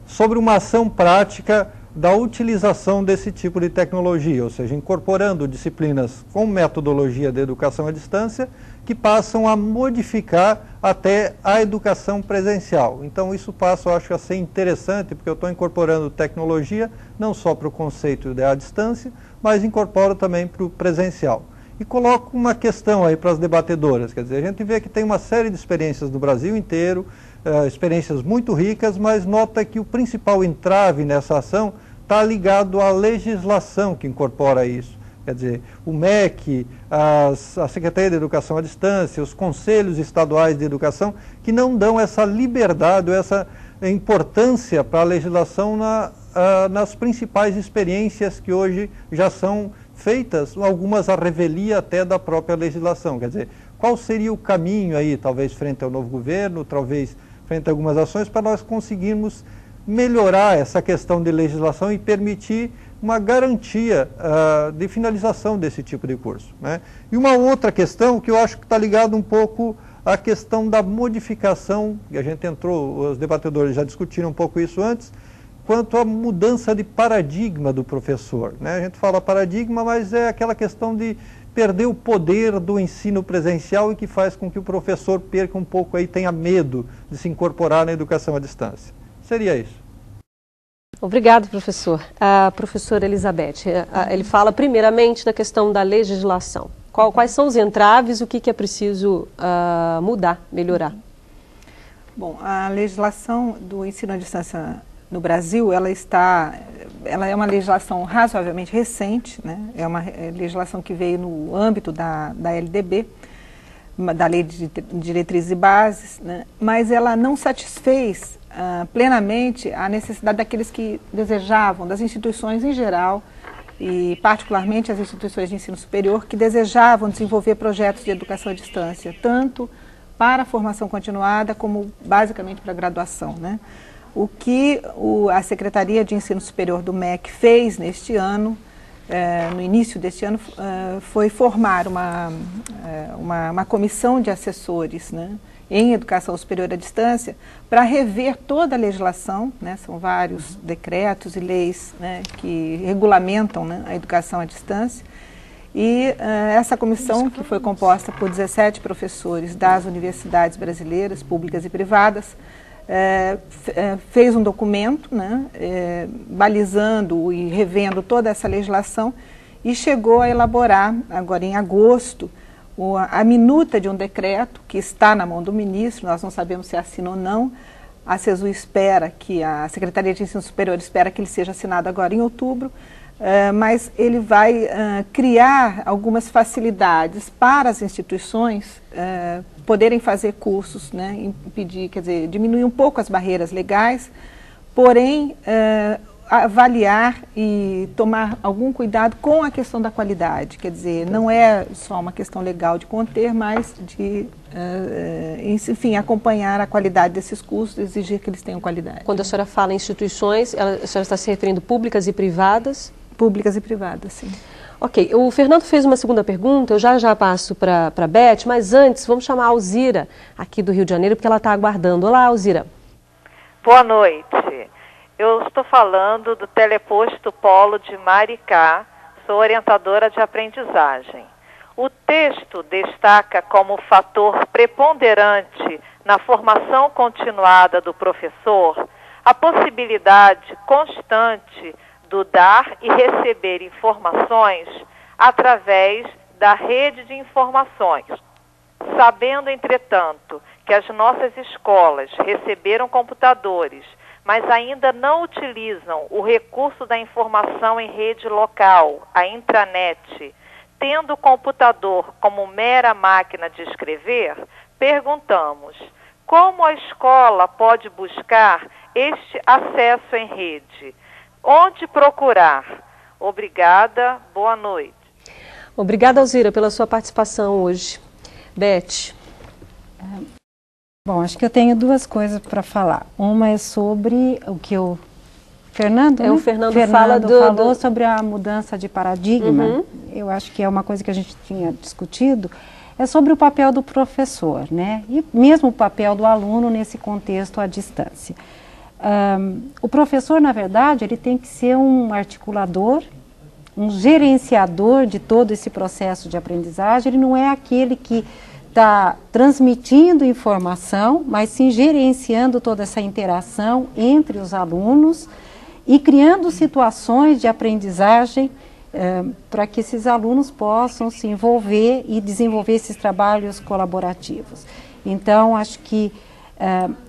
sobre uma ação prática da utilização desse tipo de tecnologia, ou seja, incorporando disciplinas com metodologia de educação à distância que passam a modificar até a educação presencial. Então isso passa, eu acho, a ser interessante, porque eu estou incorporando tecnologia não só para o conceito à distância, mas incorporo também para o presencial. E coloco uma questão aí para as debatedoras, quer dizer, a gente vê que tem uma série de experiências no Brasil inteiro, experiências muito ricas, mas nota que o principal entrave nessa ação está ligado à legislação que incorpora isso. Quer dizer, o MEC, a Secretaria de Educação à Distância, os conselhos estaduais de educação, que não dão essa liberdade, essa importância para a legislação nas principais experiências que hoje já são feitas, algumas à revelia até da própria legislação. Quer dizer, qual seria o caminho aí, talvez frente ao novo governo, talvez frente a algumas ações, para nós conseguirmos melhorar essa questão de legislação e permitir uma garantia de finalização desse tipo de curso, né? E uma outra questão que eu acho que está ligada um pouco à questão da modificação, que a gente entrou, os debatedores já discutiram um pouco isso antes, quanto à mudança de paradigma do professor, né? A gente fala paradigma, mas é aquela questão de perder o poder do ensino presencial e que faz com que o professor perca um pouco aí, tenha medo de se incorporar na educação à distância. Seria isso. Obrigado, professor. A professora Elizabeth, ele fala primeiramente da questão da legislação. Quais são os entraves e o que é preciso mudar, melhorar? Bom, a legislação do ensino à distância no Brasil, ela é uma legislação razoavelmente recente, né? É uma legislação que veio no âmbito da LDB, da Lei de Diretrizes e Bases, né? Mas ela não satisfez plenamente a necessidade daqueles que desejavam, das instituições em geral, e particularmente as instituições de ensino superior, que desejavam desenvolver projetos de educação à distância, tanto para a formação continuada como basicamente para a graduação, né? O que a Secretaria de Ensino Superior do MEC fez neste ano, no início deste ano, foi formar uma comissão de assessores, né, em educação superior à distância, para rever toda a legislação, né? São vários decretos e leis, né, que regulamentam, né, a educação à distância. E essa comissão, que foi composta por 17 professores das universidades brasileiras, públicas e privadas, fez um documento, né, balizando e revendo toda essa legislação e chegou a elaborar, agora em agosto, a minuta de um decreto que está na mão do ministro. Nós não sabemos se assina ou não. A CESU espera que, a Secretaria de Ensino Superior espera que ele seja assinado agora em outubro, mas ele vai criar algumas facilidades para as instituições poderem fazer cursos, né, impedir, quer dizer, diminuir um pouco as barreiras legais, porém avaliar e tomar algum cuidado com a questão da qualidade, quer dizer, não é só uma questão legal de conter, mas de, enfim, acompanhar a qualidade desses cursos, exigir que eles tenham qualidade. Quando a senhora fala em instituições, a senhora está se referindo públicas e privadas? Públicas e privadas, sim. Ok, o Fernando fez uma segunda pergunta, eu já passo para a Beth, mas antes vamos chamar a Alzira, aqui do Rio de Janeiro, porque ela está aguardando. Olá, Alzira. Boa noite. Eu estou falando do Teleposto Polo de Maricá, sou orientadora de aprendizagem. O texto destaca como fator preponderante na formação continuada do professor a possibilidade constante do dar e receber informações através da rede de informações. Sabendo, entretanto, que as nossas escolas receberam computadores, mas ainda não utilizam o recurso da informação em rede local, a intranet, tendo o computador como mera máquina de escrever, perguntamos: como a escola pode buscar este acesso em rede? Onde procurar? Obrigada, boa noite. Obrigada, Alzira, pela sua participação hoje. Beth. Bom, acho que eu tenho duas coisas para falar. Uma é sobre o que o Fernando, o Fernando falou sobre a mudança de paradigma. Uhum. Eu acho que é uma coisa que a gente tinha discutido, é sobre o papel do professor, né? E mesmo o papel do aluno nesse contexto à distância. O professor, na verdade, ele tem que ser um articulador, um gerenciador de todo esse processo de aprendizagem. Ele não é aquele que está transmitindo informação, mas sim gerenciando toda essa interação entre os alunos e criando situações de aprendizagem para que esses alunos possam se envolver e desenvolver esses trabalhos colaborativos. Então, acho que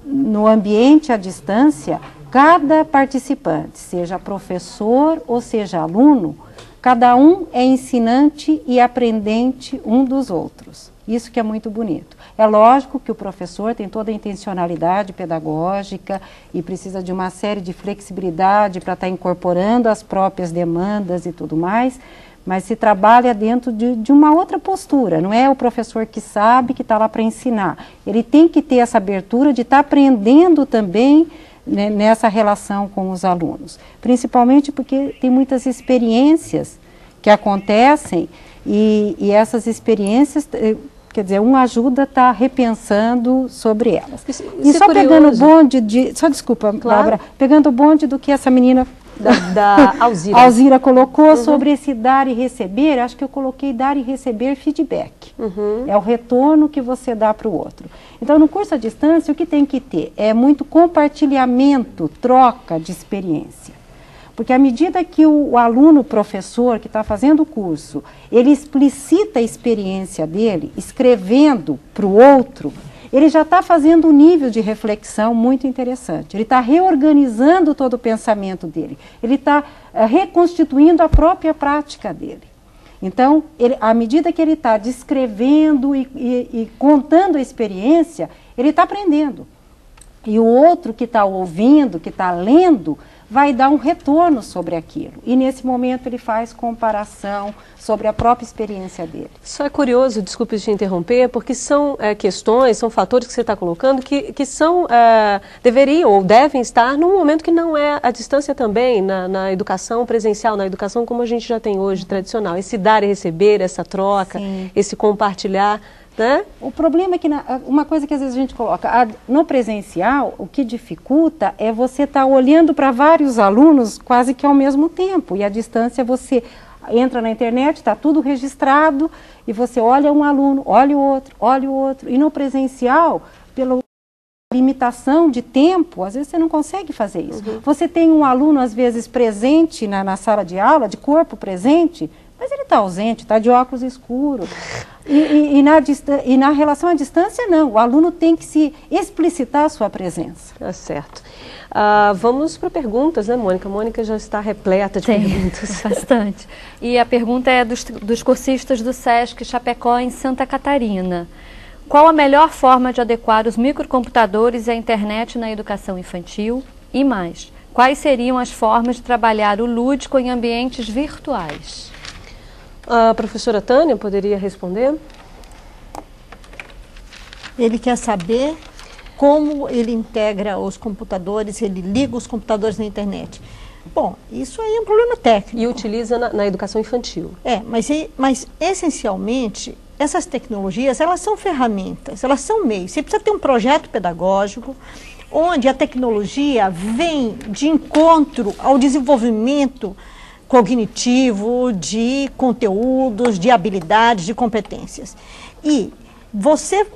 no ambiente à distância, cada participante, seja professor ou seja aluno, cada um é ensinante e aprendente um dos outros. Isso que é muito bonito. É lógico que o professor tem toda a intencionalidade pedagógica e precisa de uma série de flexibilidade para estar incorporando as próprias demandas e tudo mais, mas se trabalha dentro de uma outra postura. Não é o professor que sabe que está lá para ensinar. Ele tem que ter essa abertura de estar aprendendo também, né, nessa relação com os alunos. Principalmente porque tem muitas experiências que acontecem e essas experiências Quer dizer, um ajuda a estar repensando sobre elas. E Isso só é pegando o bonde de... Só desculpa, Claro. Bárbara. Pegando o bonde do que essa menina... Da Alzira. Alzira colocou sobre esse dar e receber, acho que eu coloquei dar e receber feedback. É o retorno que você dá para o outro. Então, no curso à distância, o que tem que ter é muito compartilhamento, troca de experiência. Porque à medida que o aluno, professor que está fazendo o curso, ele explicita a experiência dele, escrevendo para o outro, ele já está fazendo um nível de reflexão muito interessante. Ele está reorganizando todo o pensamento dele. Ele está reconstituindo a própria prática dele. Então, à medida que ele está descrevendo e contando a experiência, ele está aprendendo. E o outro que está ouvindo, que está lendo, vai dar um retorno sobre aquilo. E nesse momento ele faz comparação sobre a própria experiência dele. Só é curioso, desculpe te interromper, porque são questões, são fatores que você está colocando que são, deveriam ou devem estar num momento que não é a distância também, na educação presencial, na educação como a gente já tem hoje, tradicional. Esse dar e receber, essa troca, esse compartilhar. Né? O problema é que, uma coisa que às vezes a gente coloca, no presencial, o que dificulta é você estar olhando para vários alunos quase que ao mesmo tempo. E à distância você entra na internet, está tudo registrado, e você olha um aluno, olha o outro, olha o outro. E no presencial, pela limitação de tempo, às vezes você não consegue fazer isso. Você tem um aluno, às vezes, presente na sala de aula, de corpo presente, mas ele está ausente, está de óculos escuros. E na relação à distância, não. O aluno tem que se explicitar a sua presença. Tá certo. Vamos para perguntas, né, Mônica? A Mônica já está repleta de perguntas. Bastante. E a pergunta é dos cursistas do SESC Chapecó, em Santa Catarina. Qual a melhor forma de adequar os microcomputadores e a internet na educação infantil? E mais, quais seriam as formas de trabalhar o lúdico em ambientes virtuais? A professora Tânia poderia responder? Ele quer saber como ele integra os computadores, ele liga os computadores na internet. Bom, isso aí é um problema técnico. E utiliza na educação infantil. Mas essencialmente, essas tecnologias, elas são ferramentas, elas são meios. Você precisa ter um projeto pedagógico, onde a tecnologia vem de encontro ao desenvolvimento cognitivo, de conteúdos, de habilidades, de competências. E você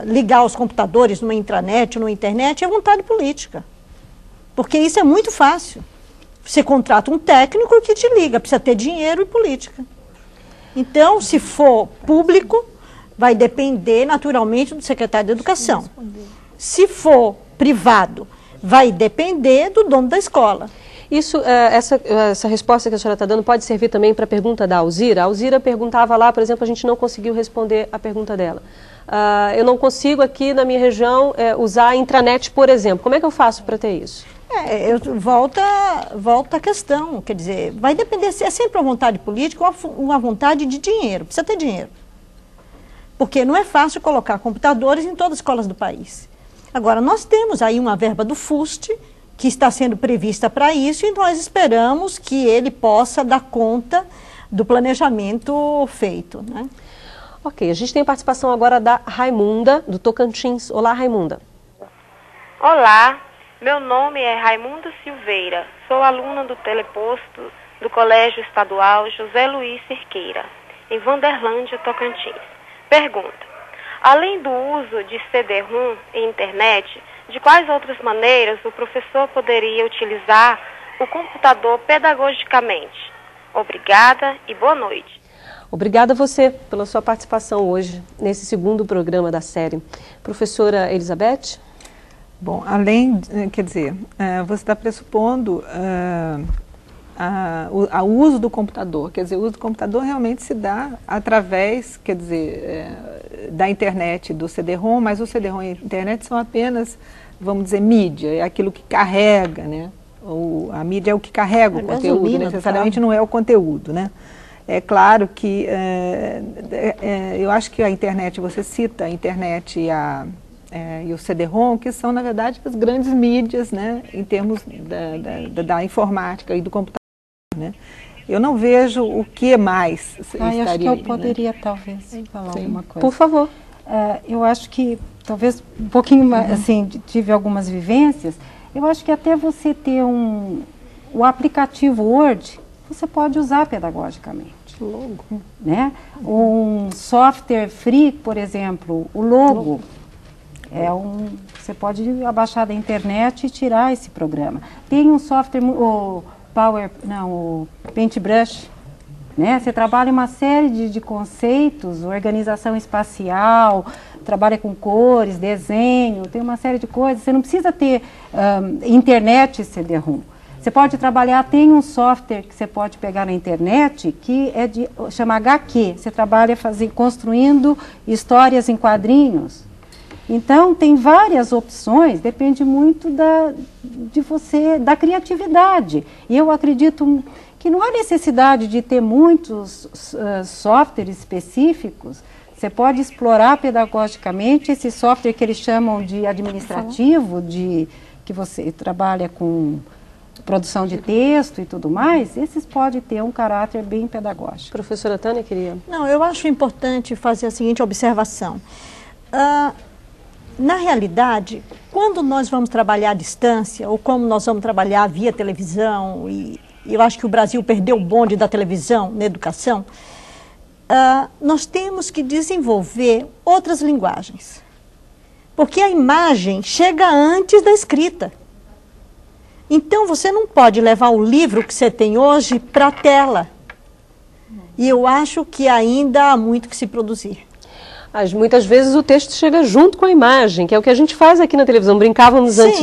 ligar os computadores numa intranet, numa internet, é vontade política. Porque isso é muito fácil. Você contrata um técnico que te liga, precisa ter dinheiro e política. Então, se for público, vai depender naturalmente do secretário de Educação. Se for privado, vai depender do dono da escola. Isso, essa resposta que a senhora está dando pode servir também para a pergunta da Alzira. A Alzira perguntava lá, por exemplo, a gente não conseguiu responder a pergunta dela. Eu não consigo aqui na minha região usar a intranet, por exemplo. Como é que eu faço para ter isso? Volta a questão, quer dizer, vai depender, é sempre uma vontade política ou uma vontade de dinheiro, precisa ter dinheiro. Porque não é fácil colocar computadores em todas as escolas do país. Agora, nós temos aí uma verba do FUST, que está sendo prevista para isso, e nós esperamos que ele possa dar conta do planejamento feito, né? Ok, a gente tem a participação agora da Raimunda, do Tocantins. Olá, Raimunda. Olá, meu nome é Raimunda Silveira, sou aluna do teleposto do Colégio Estadual José Luiz Cerqueira, em Vanderlândia, Tocantins. Pergunta: além do uso de CD-ROM e internet, de quais outras maneiras o professor poderia utilizar o computador pedagogicamente? Obrigada e boa noite. Obrigada a você pela sua participação hoje, nesse segundo programa da série. Professora Elizabeth? Bom, além, quer dizer, você está pressupondo o uso do computador. Quer dizer, o uso do computador realmente se dá através, quer dizer, da internet, do CD-ROM, mas o CD-ROM e a internet são apenas, vamos dizer, mídia, é aquilo que carrega, né? A mídia é o que carrega o conteúdo, necessariamente não é o conteúdo, né? É claro que eu acho que a internet, você cita a internet e o CD-ROM, que são, na verdade, as grandes mídias, né, em termos da informática e do computador, né? eu não vejo o que mais eu acho que eu poderia, né? talvez, falar alguma coisa. Por favor. Eu acho que, talvez, um pouquinho mais, assim, tive algumas vivências. Eu acho que até você ter o aplicativo Word, você pode usar pedagogicamente. Logo. Né? Um software free, por exemplo, o Logo. Você pode abaixar da internet e tirar esse programa. Tem um software, o Paintbrush, né? Você trabalha uma série de conceitos, organização espacial, trabalha com cores, desenho, tem uma série de coisas. Você não precisa ter internet e CD-ROM. Você pode trabalhar, tem um software que você pode pegar na internet que chama HQ. Você trabalha construindo histórias em quadrinhos. Então, tem várias opções, depende muito da criatividade. E eu acredito que não há necessidade de ter muitos softwares específicos. Você pode explorar pedagogicamente esse software que eles chamam de administrativo, que você trabalha com produção de texto e tudo mais, esses podem ter um caráter bem pedagógico. Professora Tânia, queria... Não, eu acho importante fazer a seguinte observação. Na realidade, quando nós vamos trabalhar à distância, ou como nós vamos trabalhar via televisão, e eu acho que o Brasil perdeu o bonde da televisão na educação, nós temos que desenvolver outras linguagens. Porque a imagem chega antes da escrita. Então, você não pode levar o livro que você tem hoje para a tela. E eu acho que ainda há muito que se produzir. Muitas vezes o texto chega junto com a imagem, que é o que a gente faz aqui na televisão. Brincávamos antes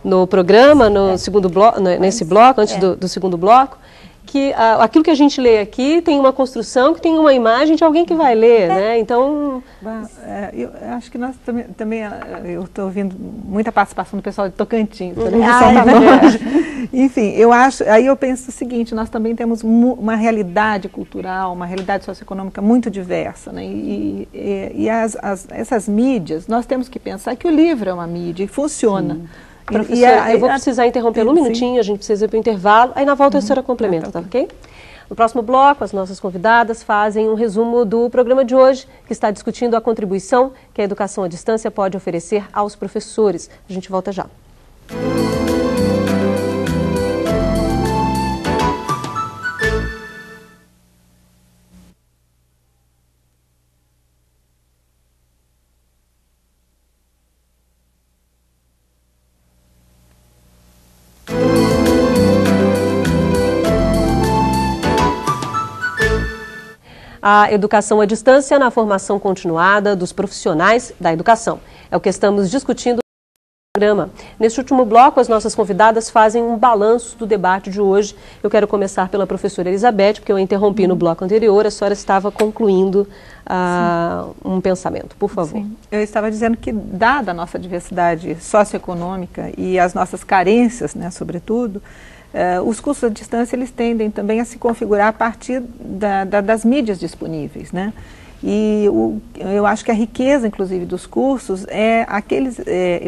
no programa, no segundo bloco, nesse bloco, antes do segundo bloco, que aquilo que a gente lê aqui tem uma construção que tem uma imagem de alguém que vai ler, né? Então... eu acho que nós também eu estou ouvindo muita participação do pessoal de Tocantins. Enfim, aí eu penso o seguinte, nós também temos uma realidade cultural, uma realidade socioeconômica muito diversa, né? Essas mídias, nós temos que pensar que o livro é uma mídia e funciona. Sim. Professora, eu vou precisar interromper um minutinho, a gente precisa ir para o intervalo, aí na volta a senhora complementa, tá ok? No próximo bloco, as nossas convidadas fazem um resumo do programa de hoje, que está discutindo a contribuição que a educação à distância pode oferecer aos professores. A gente volta já. A educação à distância na formação continuada dos profissionais da educação. É o que estamos discutindo no programa. Neste último bloco, as nossas convidadas fazem um balanço do debate de hoje. Eu quero começar pela professora Elizabeth, porque eu a interrompi no bloco anterior, a senhora estava concluindo um pensamento. Por favor. Sim. Eu estava dizendo que, dada a nossa diversidade socioeconômica e as nossas carências, né, sobretudo, os cursos à distância, eles tendem também a se configurar a partir das mídias disponíveis, né? E eu acho que a riqueza, inclusive, dos cursos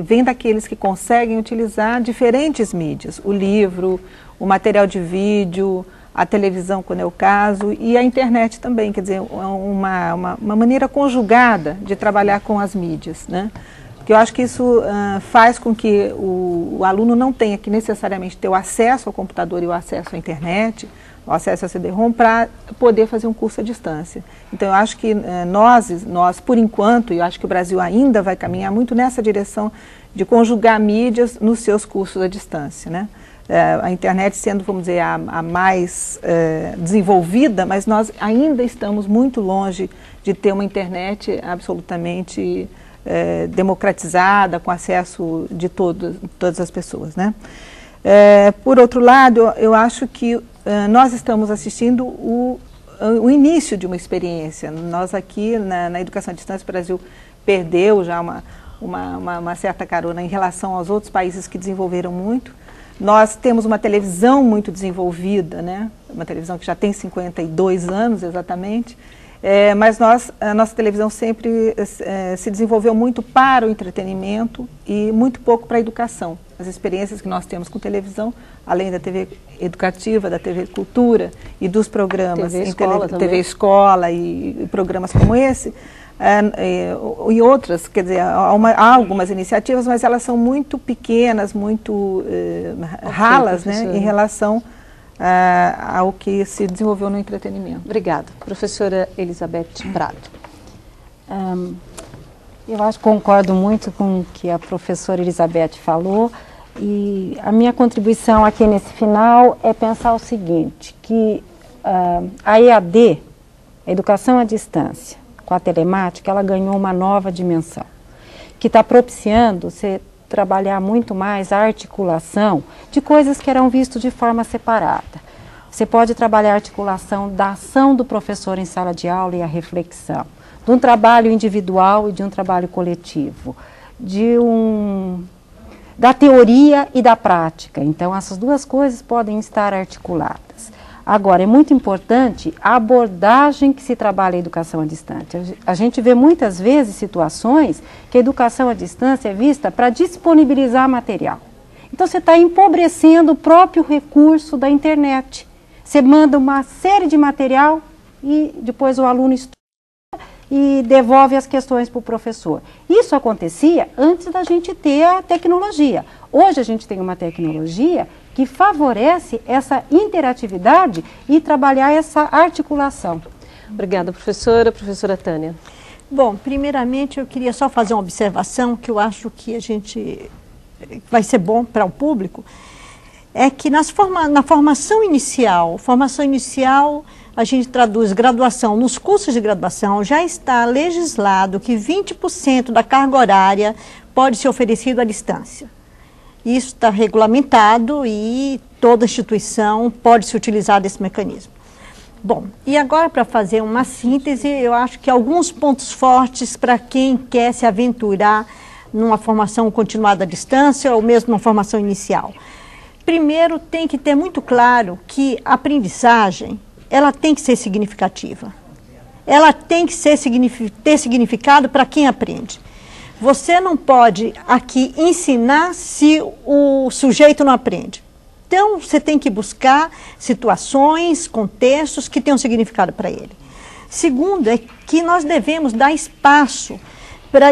vem daqueles que conseguem utilizar diferentes mídias. O livro, o material de vídeo, a televisão, quando é o caso, e a internet também, quer dizer, uma maneira conjugada de trabalhar com as mídias, né? Eu acho que isso faz com que o aluno não tenha que necessariamente ter o acesso ao computador e o acesso à internet, o acesso a CD-ROM, para poder fazer um curso à distância. Então, eu acho que nós, por enquanto, e eu acho que o Brasil ainda vai caminhar muito nessa direção de conjugar mídias nos seus cursos à distância, né? A internet sendo, vamos dizer, a mais desenvolvida, mas nós ainda estamos muito longe de ter uma internet absolutamente democratizada, com acesso de todas as pessoas, né? Por outro lado, eu acho que nós estamos assistindo o início de uma experiência. Nós aqui, na educação à distância, o Brasil perdeu já uma certa carona em relação aos outros países que desenvolveram muito. Nós temos uma televisão muito desenvolvida, né? Uma televisão que já tem 52 anos exatamente. Mas a nossa televisão sempre se desenvolveu muito para o entretenimento e muito pouco para a educação. As experiências que nós temos com televisão, além da TV educativa, da TV Cultura e dos programas TV Escola e programas como esse, e outras, quer dizer, há algumas iniciativas, mas elas são muito pequenas, muito ralas, né, em relação ao que se desenvolveu no entretenimento. Obrigada. Professora Elizabeth Prado. Eu acho que concordo muito com o que a professora Elizabeth falou, e a minha contribuição aqui nesse final é pensar o seguinte, que a EAD, a educação à distância, com a telemática, ela ganhou uma nova dimensão, que está propiciando você trabalhar muito mais a articulação de coisas que eram vistas de forma separada. Você pode trabalhar a articulação da ação do professor em sala de aula e a reflexão, de um trabalho individual e de um trabalho coletivo, da teoria e da prática. Então, essas duas coisas podem estar articuladas. Agora, é muito importante a abordagem que se trabalha a educação à distância. A gente vê muitas vezes situações que a educação à distância é vista para disponibilizar material. Então, você está empobrecendo o próprio recurso da internet. Você manda uma série de material e depois o aluno estuda e devolve as questões para o professor. Isso acontecia antes da gente ter a tecnologia. Hoje a gente tem uma tecnologia que favorece essa interatividade e trabalhar essa articulação. Obrigada, professora. Professora Tânia. Bom, primeiramente eu queria só fazer uma observação que eu acho que vai ser bom para o público, é que na formação inicial a gente traduz graduação, nos cursos de graduação já está legislado que 20% da carga horária pode ser oferecido à distância. Isso está regulamentado e toda instituição pode se utilizar desse mecanismo. Bom, e agora para fazer uma síntese, eu acho que alguns pontos fortes para quem quer se aventurar numa formação continuada à distância ou mesmo numa formação inicial. Primeiro, tem que ter muito claro que a aprendizagem, ela tem que ser significativa. Ela tem que ter significado para quem aprende. Você não pode aqui ensinar se o sujeito não aprende. Então, você tem que buscar situações, contextos que tenham significado para ele. Segundo, é que nós devemos dar espaço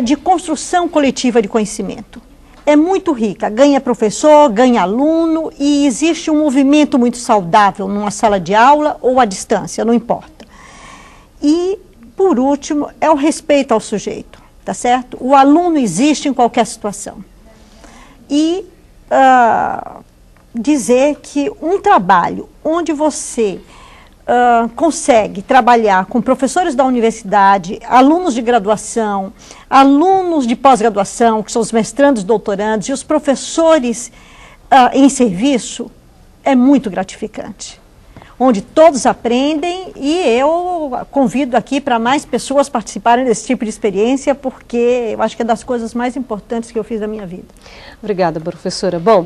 de construção coletiva de conhecimento. É muito rica, ganha professor, ganha aluno e existe um movimento muito saudável numa sala de aula ou à distância, não importa. E, por último, é o respeito ao sujeito, tá certo? O aluno existe em qualquer situação. E dizer que um trabalho onde você consegue trabalhar com professores da universidade, alunos de graduação, alunos de pós-graduação, que são os mestrandos, doutorandos, e os professores em serviço, é muito gratificante. Onde todos aprendem, e eu convido aqui para mais pessoas participarem desse tipo de experiência, porque eu acho que é das coisas mais importantes que eu fiz da minha vida. Obrigada, professora. Bom,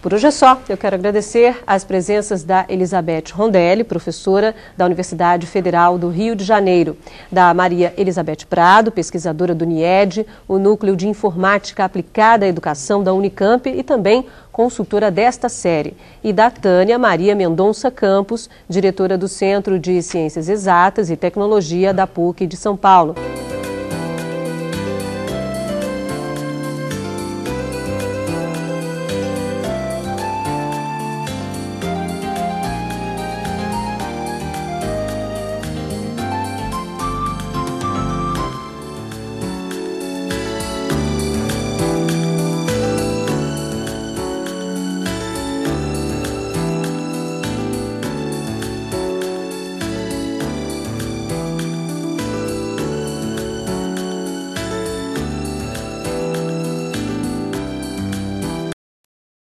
por hoje é só. Eu quero agradecer as presenças da Elizabeth Rondelli, professora da Universidade Federal do Rio de Janeiro, da Maria Elizabeth Prado, pesquisadora do NIED, o Núcleo de Informática Aplicada à Educação da Unicamp e também consultora desta série, e da Tânia Maria Mendonça Campos, diretora do Centro de Ciências Exatas e Tecnologia da PUC de São Paulo.